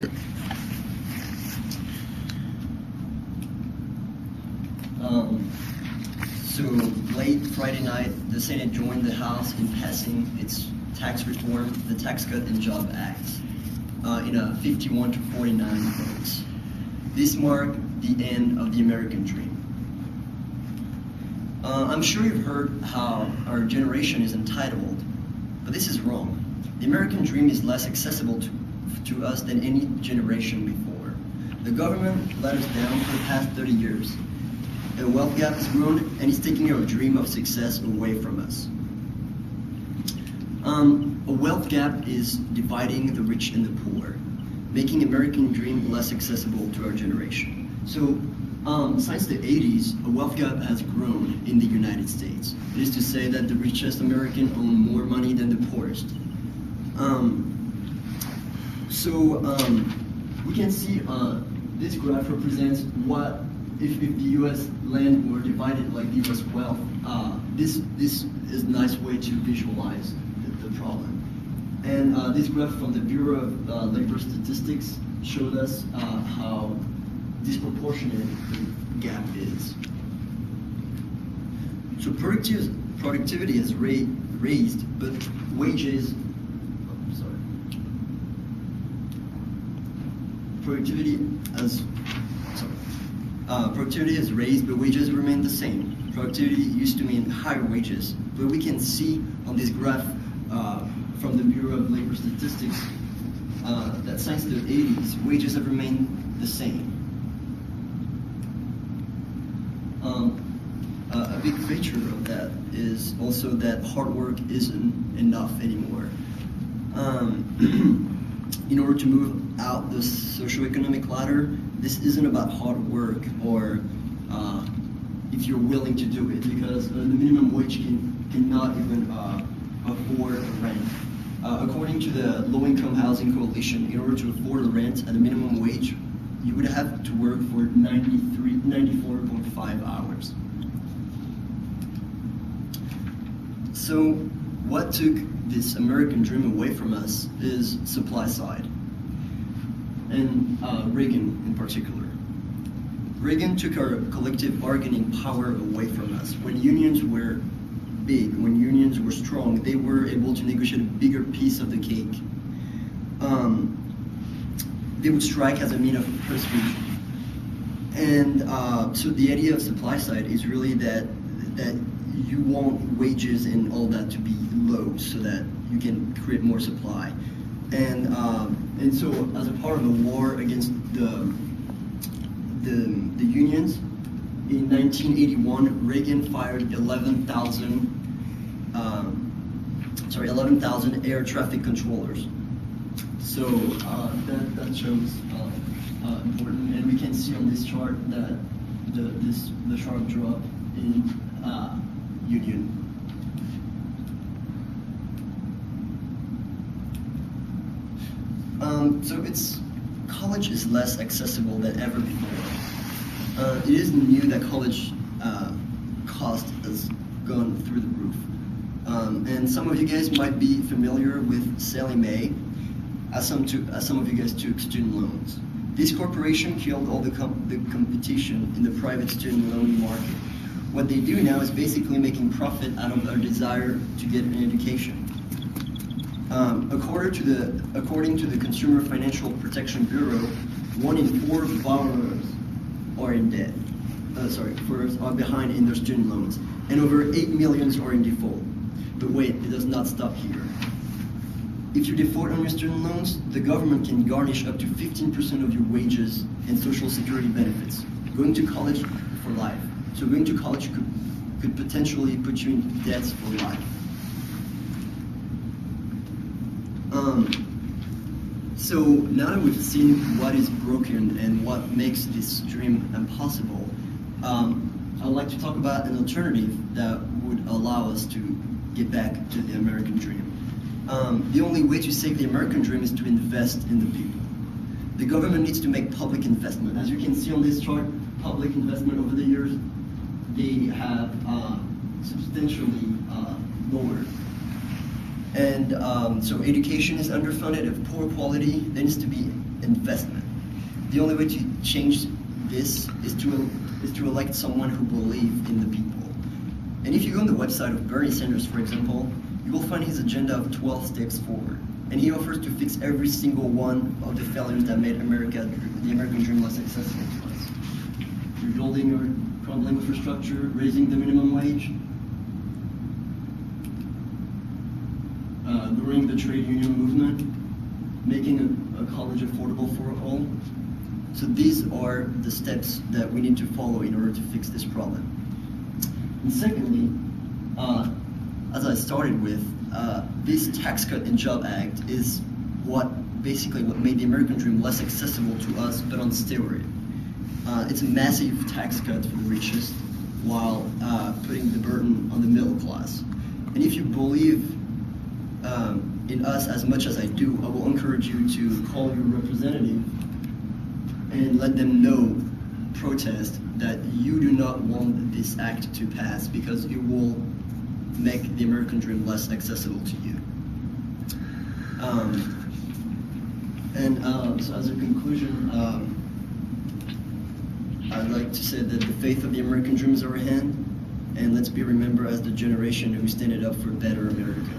So late Friday night, the Senate joined the House in passing its tax reform, the Tax Cut and Job Act, in a 51 to 49 votes. This marked the end of the American dream. I'm sure you've heard how our generation is entitled, but this is wrong. The American dream is less accessible to us than any generation before. The government let us down for the past 30 years. A wealth gap has grown and is taking our dream of success away from us. A wealth gap is dividing the rich and the poor, making American dream less accessible to our generation. So, since the 80s, a wealth gap has grown in the United States. It is to say that the richest American own more money than the poorest. We can see this graph represents what if the U.S. land were divided like the U.S. wealth. This is a nice way to visualize the problem. And this graph from the Bureau of Labor Statistics showed us how disproportionate the gap is. So productivity has raised, but wages. Productivity has raised, but wages remain the same. Productivity used to mean higher wages, but we can see on this graph from the Bureau of Labor Statistics that since the 80s, wages have remained the same. A big feature of that is also that hard work isn't enough anymore. In order to move out the socioeconomic ladder, this isn't about hard work or if you're willing to do it, because the minimum wage cannot even afford a rent. According to the Low-Income Housing Coalition, in order to afford a rent at a minimum wage, you would have to work for 94.5 hours. So what took this American dream away from us is supply side, and Reagan in particular. Reagan took our collective bargaining power away from us. When unions were big, when unions were strong, they were able to negotiate a bigger piece of the cake. They would strike as a means of persuasion. And so the idea of supply side is really that you want wages and all that to be low so that you can create more supply. And so as a part of the war against the unions, in 1981, Reagan fired 11,000 air traffic controllers. So that shows important, and we can see on this chart that the sharp drop in union. So college is less accessible than ever before. It is new that college cost has gone through the roof. And some of you guys might be familiar with Sallie Mae, as some of you guys took student loans. This corporation killed all the competition in the private student loan market. What they do now is basically making profit out of our desire to get an education. According to the Consumer Financial Protection Bureau, 1 in 4 borrowers are in debt. Are behind in their student loans, and over 8 million are in default. But wait, it does not stop here. If you default on your student loans, the government can garnish up to 15% of your wages and social security benefits. Going to college for life. So going to college could potentially put you in debts for life. So now that we've seen what is broken and what makes this dream impossible, I'd like to talk about an alternative that would allow us to get back to the American dream. The only way to save the American dream is to invest in the people. The government needs to make public investment. As you can see on this chart, public investment over the years, they have substantially lowered. And so education is underfunded of poor quality. There needs to be investment. The only way to change this is to elect someone who believes in the people. And if you go on the website of Bernie Sanders, for example, you will find his agenda of 12 steps forward. And he offers to fix every single one of the failures that made the American dream less accessible to us. Rebuilding our crumbling infrastructure, raising the minimum wage, growing the trade union movement, making a college affordable for all. So these are the steps that we need to follow in order to fix this problem. And secondly, as I started with, this Tax Cut and Job Act is what made the American dream less accessible to us, but on steroid. It's a massive tax cut for the richest, while putting the burden on the middle class. And if you believe in us as much as I do, I will encourage you to call your representative and let them know, protest, that you do not want this act to pass because it will make the American dream less accessible to you. So as a conclusion, I'd like to say that the faith of the American dream is our hand, and let's be remembered as the generation who stand up for a better America.